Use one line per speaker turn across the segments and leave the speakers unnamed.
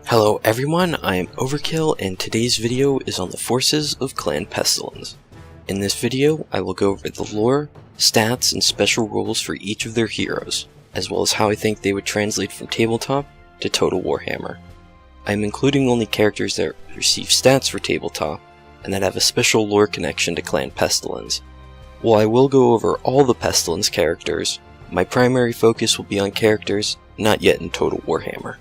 Hello everyone, I am Overkill and today's video is on the forces of Clan Pestilens. In this video, I will go over the lore, stats, and special rules for each of their heroes, as well as how I think they would translate from tabletop to Total Warhammer. I am including only characters that receive stats for tabletop, and that have a special lore connection to Clan Pestilens. While I will go over all the Pestilens characters, my primary focus will be on characters not yet in Total Warhammer.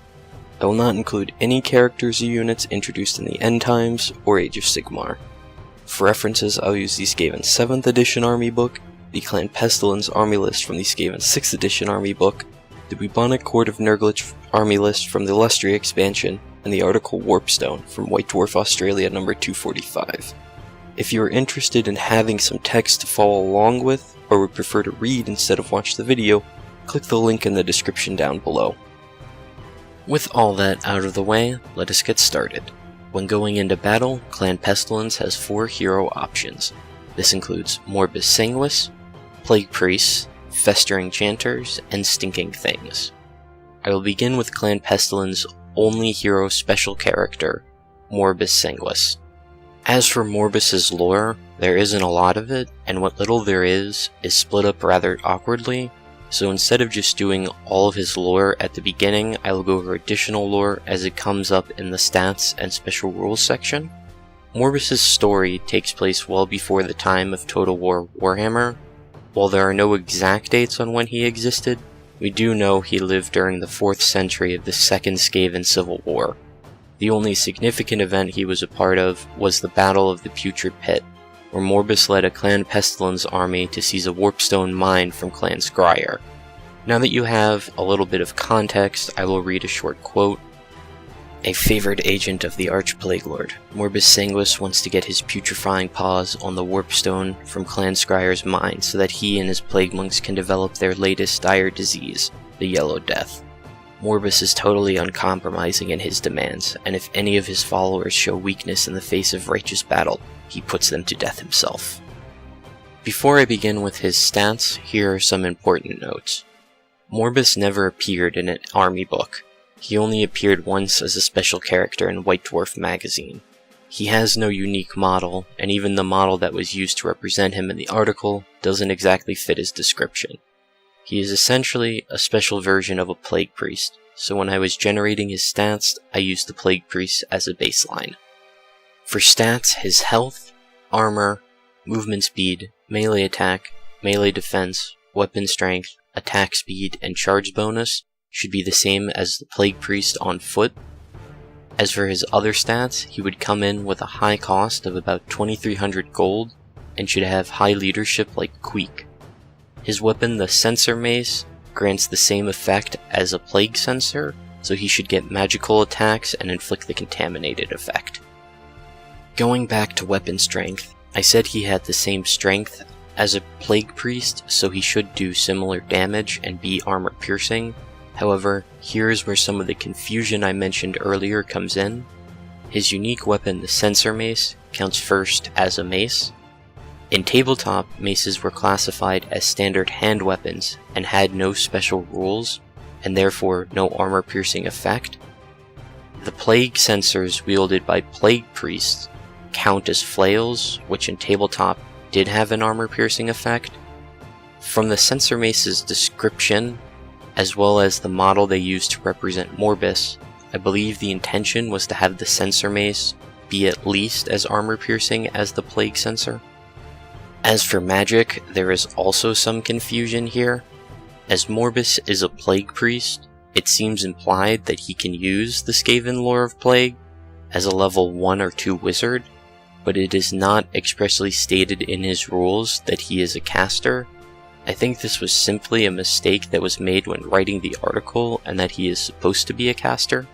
I will not include any characters or units introduced in the End Times or Age of Sigmar. For references, I'll use the Skaven 7th edition army book, the Clan Pestilens army list from the Skaven 6th edition army book, the Bubonic Court of Nurgle army list from the Illustria expansion, and the article Warpstone from White Dwarf Australia number 245. If you are interested in having some text to follow along with, or would prefer to read instead of watch the video, click the link in the description down below. With all that out of the way, let us get started. When going into battle, Clan Pestilens has 4 hero options. This includes Morbus Sanguis, Plague Priests, Festering Chantors, and Stinking Things. I will begin with Clan Pestilens' only hero special character, Morbus Sanguis. As for Morbus's lore, there isn't a lot of it, and what little there is split up rather awkwardly. So instead of just doing all of his lore at the beginning, I will go over additional lore as it comes up in the stats and special rules section. Morbus's story takes place well before the time of Total War Warhammer. While there are no exact dates on when he existed, we do know he lived during the 4th century of the Second Skaven Civil War. The only significant event he was a part of was the Battle of the Putrid Pit, where Morbus led a Clan Pestilens army to seize a Warpstone mine from Clan Scryer. Now that you have a little bit of context, I will read a short quote. A favored agent of the Archplague Lord, Morbus Sanguis wants to get his putrefying paws on the Warpstone from Clan Scryer's mine so that he and his plague monks can develop their latest dire disease, the Yellow Death. Morbus is totally uncompromising in his demands, and if any of his followers show weakness in the face of righteous battle, he puts them to death himself. Before I begin with his stats, here are some important notes. Morbus never appeared in an army book. He only appeared once as a special character in White Dwarf magazine. He has no unique model, and even the model that was used to represent him in the article doesn't exactly fit his description. He is essentially a special version of a Plague Priest, so when I was generating his stats, I used the Plague Priest as a baseline. For stats, his health, armor, movement speed, melee attack, melee defense, weapon strength, attack speed, and charge bonus should be the same as the Plague Priest on foot. As for his other stats, he would come in with a high cost of about 2300 gold, and should have high leadership like Queek. His weapon, the Censer Mace, grants the same effect as a Plague Censer, so he should get magical attacks and inflict the Contaminated effect. Going back to weapon strength, I said he had the same strength as a Plague Priest, so he should do similar damage and be armor piercing. However, here's where some of the confusion I mentioned earlier comes in. His unique weapon, the Censer Mace, counts first as a mace. In tabletop, maces were classified as standard hand weapons and had no special rules, and therefore no armor piercing effect. The Plague Censers wielded by Plague Priests count as flails, which in tabletop did have an armor piercing effect. From the Censer Mace's description, as well as the model they used to represent Morbus, I believe the intention was to have the Censer Mace be at least as armor piercing as the Plague Censer. As for magic, there is also some confusion here. As Morbus is a Plague Priest, it seems implied that he can use the Skaven Lore of Plague as a level 1 or 2 wizard, but it is not expressly stated in his rules that he is a caster. I think this was simply a mistake that was made when writing the article, and that he is supposed to be a caster.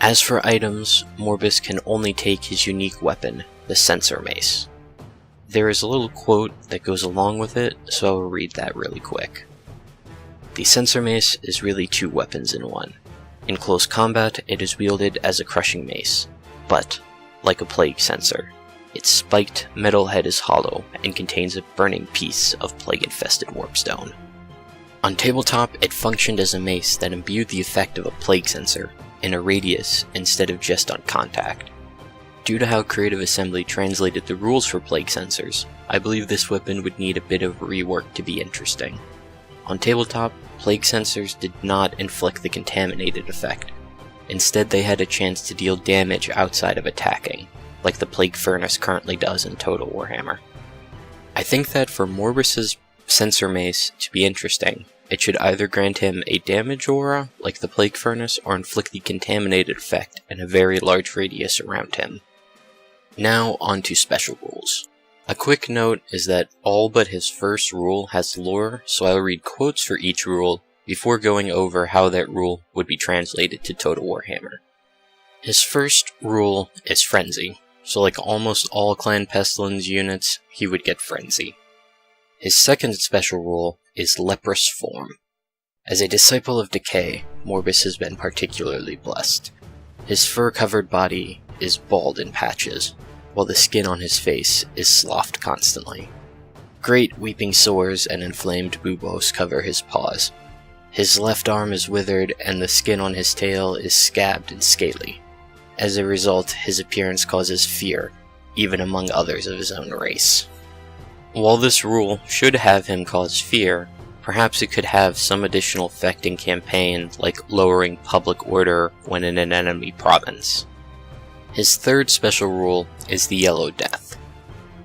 As for items, Morbus can only take his unique weapon, the Censer Mace. There is a little quote that goes along with it, so I will read that really quick. The Censer Mace is really 2 weapons in one. In close combat, it is wielded as a crushing mace, but, like a Plague Censer, its spiked metal head is hollow and contains a burning piece of plague-infested warpstone. On tabletop, it functioned as a mace that imbued the effect of a Plague Censer, in a radius instead of just on contact. Due to how Creative Assembly translated the rules for plague sensors, I believe this weapon would need a bit of rework to be interesting. On tabletop, plague sensors did not inflict the contaminated effect. Instead, they had a chance to deal damage outside of attacking, like the Plague Furnace currently does in Total Warhammer. I think that for Morbus's sensor mace to be interesting, it should either grant him a damage aura, like the Plague Furnace, or inflict the contaminated effect in a very large radius around him. Now on to special rules. A quick note is that all but his first rule has lore, so I'll read quotes for each rule before going over how that rule would be translated to Total Warhammer. His first rule is Frenzy, so like almost all Clan Pestilens units, he would get Frenzy. His second special rule is Leprous Form. As a disciple of Decay, Morbus has been particularly blessed. His fur-covered body is bald in patches, while the skin on his face is sloughed constantly. Great weeping sores and inflamed buboes cover his paws. His left arm is withered and the skin on his tail is scabbed and scaly. As a result, his appearance causes fear, even among others of his own race. While this rule should have him cause fear, perhaps it could have some additional effect in campaign, like lowering public order when in an enemy province. His third special rule is the Yellow Death.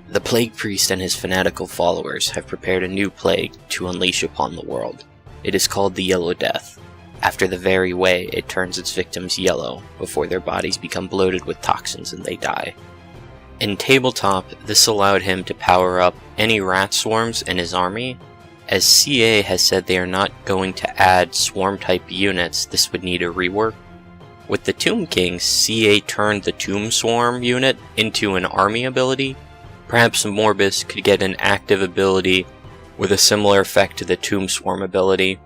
The Plague Priest and his fanatical followers have prepared a new plague to unleash upon the world. It is called the Yellow Death, after the very way it turns its victims yellow before their bodies become bloated with toxins and they die. In tabletop, this allowed him to power up any rat swarms in his army. As CA has said they are not going to add swarm-type units, this would need a rework. With the Tomb Kings, CA turned the Tomb Swarm unit into an army ability. Perhaps Morbus could get an active ability with a similar effect to the Tomb Swarm ability.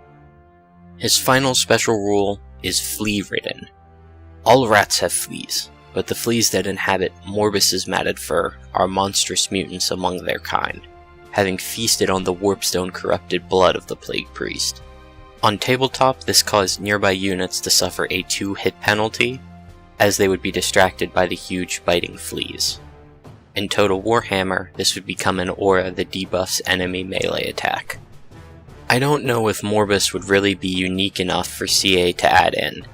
His final special rule is Flea-Ridden. All rats have fleas, but the fleas that inhabit Morbus's matted fur are monstrous mutants among their kind, having feasted on the warpstone corrupted blood of the Plague Priest. On tabletop, this caused nearby units to suffer a 2-hit penalty, as they would be distracted by the huge biting fleas. In Total Warhammer, this would become an aura that debuffs enemy melee attack. I don't know if Morbus would really be unique enough for CA to add in.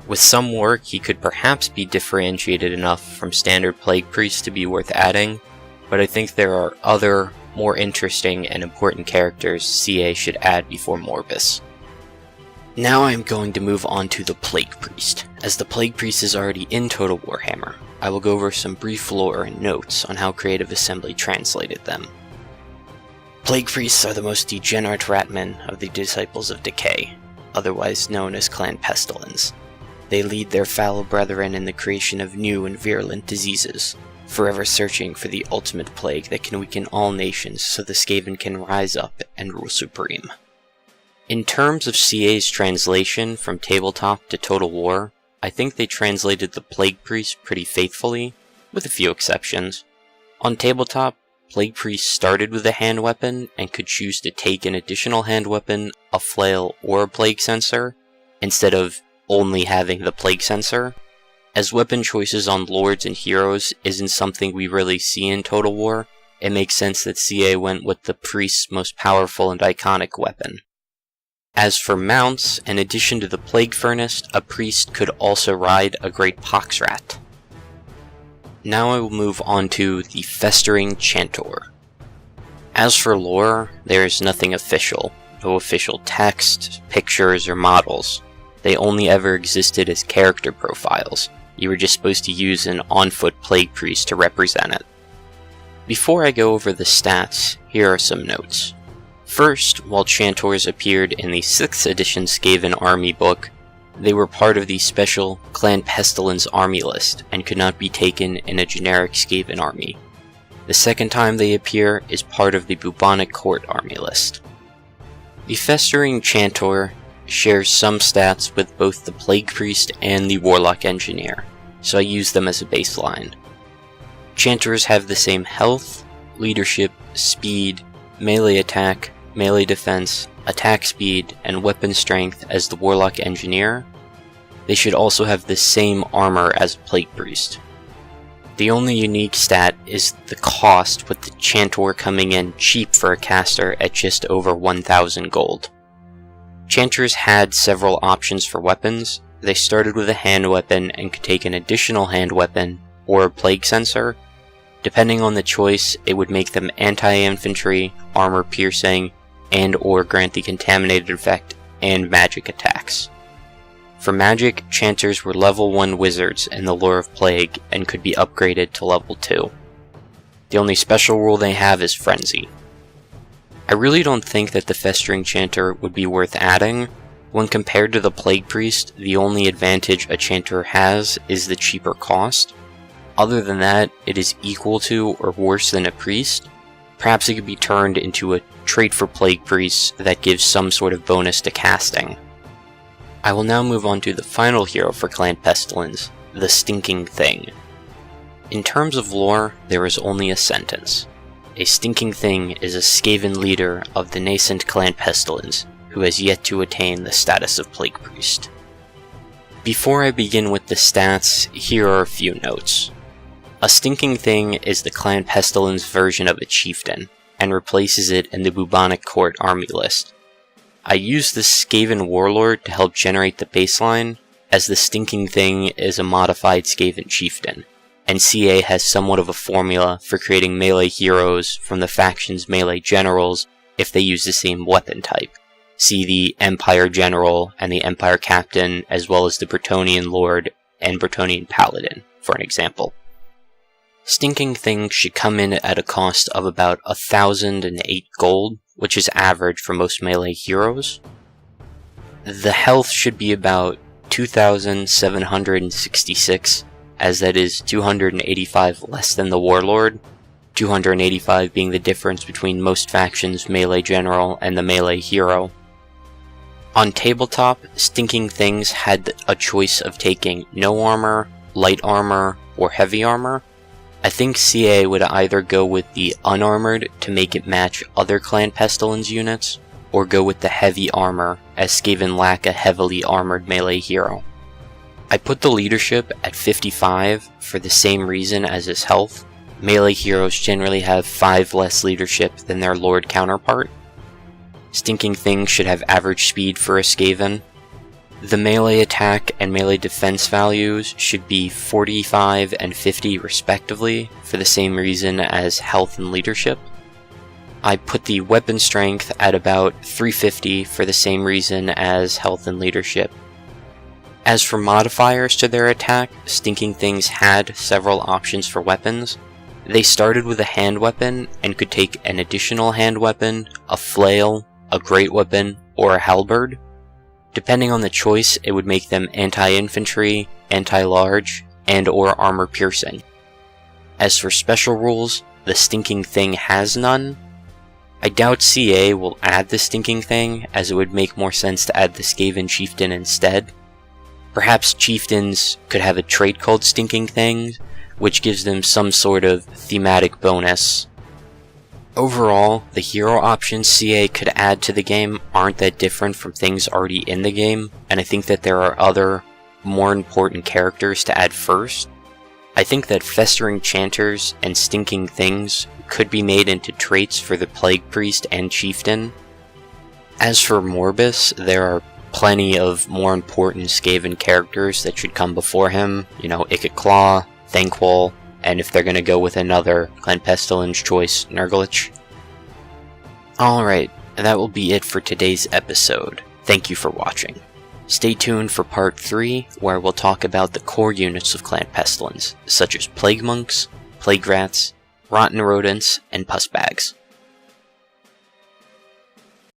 With some work, he could perhaps be differentiated enough from standard Plague Priests to be worth adding, but I think there are other, more interesting and important characters CA should add before Morbus. Now I am going to move on to the Plague Priest. As the Plague Priest is already in Total Warhammer, I will go over some brief lore and notes on how Creative Assembly translated them. Plague Priests are the most degenerate ratmen of the Disciples of Decay, otherwise known as Clan Pestilens. They lead their foul brethren in the creation of new and virulent diseases, forever searching for the ultimate plague that can weaken all nations so the Skaven can rise up and rule supreme. In terms of CA's translation from tabletop to Total War, I think they translated the Plague Priest pretty faithfully, with a few exceptions. On tabletop, Plague Priest started with a hand weapon and could choose to take an additional hand weapon, a flail, or a plague sensor, instead of only having the plague sensor. As weapon choices on lords and heroes isn't something we really see in Total War, it makes sense that CA went with the priest's most powerful and iconic weapon. As for mounts, in addition to the Plague Furnace, a priest could also ride a great poxrat. Now I will move on to the Festering Chantor. As for lore, there is nothing official, no official text, pictures, or models. They only ever existed as character profiles. You were just supposed to use an on-foot Plague Priest to represent it. Before I go over the stats, here are some notes. First, while Chantors appeared in the 6th edition Skaven army book, they were part of the special Clan Pestilens army list and could not be taken in a generic Skaven army. The second time they appear is part of the bubonic court army list. The Festering Chantor shares some stats with both the Plague Priest and the Warlock Engineer, so I use them as a baseline. Chantors have the same health, leadership, speed, melee attack, melee defense, attack speed, and weapon strength as the Warlock Engineer. they should also have the same armor as a Plague Priest. The only unique stat is the cost, with the Chantor coming in cheap for a caster at just over 1,000 gold. Chantors had several options for weapons. They started with a hand weapon and could take an additional hand weapon or a plague sensor. Depending on the choice, it would make them anti-infantry, armor piercing, and or grant the contaminated effect and magic attacks. For magic, Chantors were level 1 wizards in the lore of Plague and could be upgraded to level 2. The only special rule they have is Frenzy. I really don't think that the Festering Chantor would be worth adding. When compared to the Plague Priest, the only advantage a Chantor has is the cheaper cost. Other than that, it is equal to or worse than a Priest. Perhaps it could be turned into a trait for Plague Priests that gives some sort of bonus to casting. I will now move on to the final hero for Clan Pestilens, the Stinking Thing. In terms of lore, there is only a sentence. A Stinking Thing is a Skaven leader of the nascent Clan Pestilens, who has yet to attain the status of Plague Priest. Before I begin with the stats, here are a few notes. A Stinking Thing is the Clan Pestilens version of a chieftain, and replaces it in the bubonic court army list. I used the Skaven Warlord to help generate the baseline, as the Stinking Thing is a modified Skaven chieftain, and CA has somewhat of a formula for creating melee heroes from the faction's melee generals if they use the same weapon type. See the Empire General and the Empire Captain, as well as the Bretonnian Lord and Bretonnian Paladin, for an example. Stinking Thing should come in at a cost of about 1,008 gold, which is average for most melee heroes. The health should be about 2,766, as that is 285 less than the Warlord, 285 being the difference between most factions' melee general and the melee hero. On tabletop, Stinking Things had a choice of taking no armor, light armor, or heavy armor. I think CA would either go with the unarmored to make it match other Clan Pestilens units, or go with the heavy armor, as Skaven lack a heavily armored melee hero. I put the leadership at 55 for the same reason as his health. Melee heroes generally have 5 less leadership than their Lord counterpart. Stinking Thing should have average speed for a Skaven. The melee attack and melee defense values should be 45 and 50 respectively, for the same reason as health and leadership. I put the weapon strength at about 350 for the same reason as health and leadership. As for modifiers to their attack, Stinking Things had several options for weapons. They started with a hand weapon and could take an additional hand weapon, a flail, a great weapon, or a halberd. Depending on the choice, it would make them anti-infantry, anti-large, and or armor piercing. As for special rules, the Stinking Thing has none. I doubt CA will add the Stinking Thing, as it would make more sense to add the Skaven Chieftain instead. Perhaps Chieftains could have a trait called Stinking Thing, which gives them some sort of thematic bonus. Overall, the hero options CA could add to the game aren't that different from things already in the game, and I think that there are other, more important characters to add first. I think that Festering Chantors and Stinking Things could be made into traits for the Plague Priest and Chieftain. As for Morbus, there are plenty of more important Skaven characters that should come before him, Ikit Claw, Thankwall, and if they're going to go with another Clan Pestilens choice, Nurglich. Alright, that will be it for today's episode. Thank you for watching. Stay tuned for part 3, where we'll talk about the core units of Clan Pestilens, such as Plague Monks, Plague Rats, Rotten Rodents, and Puss Bags.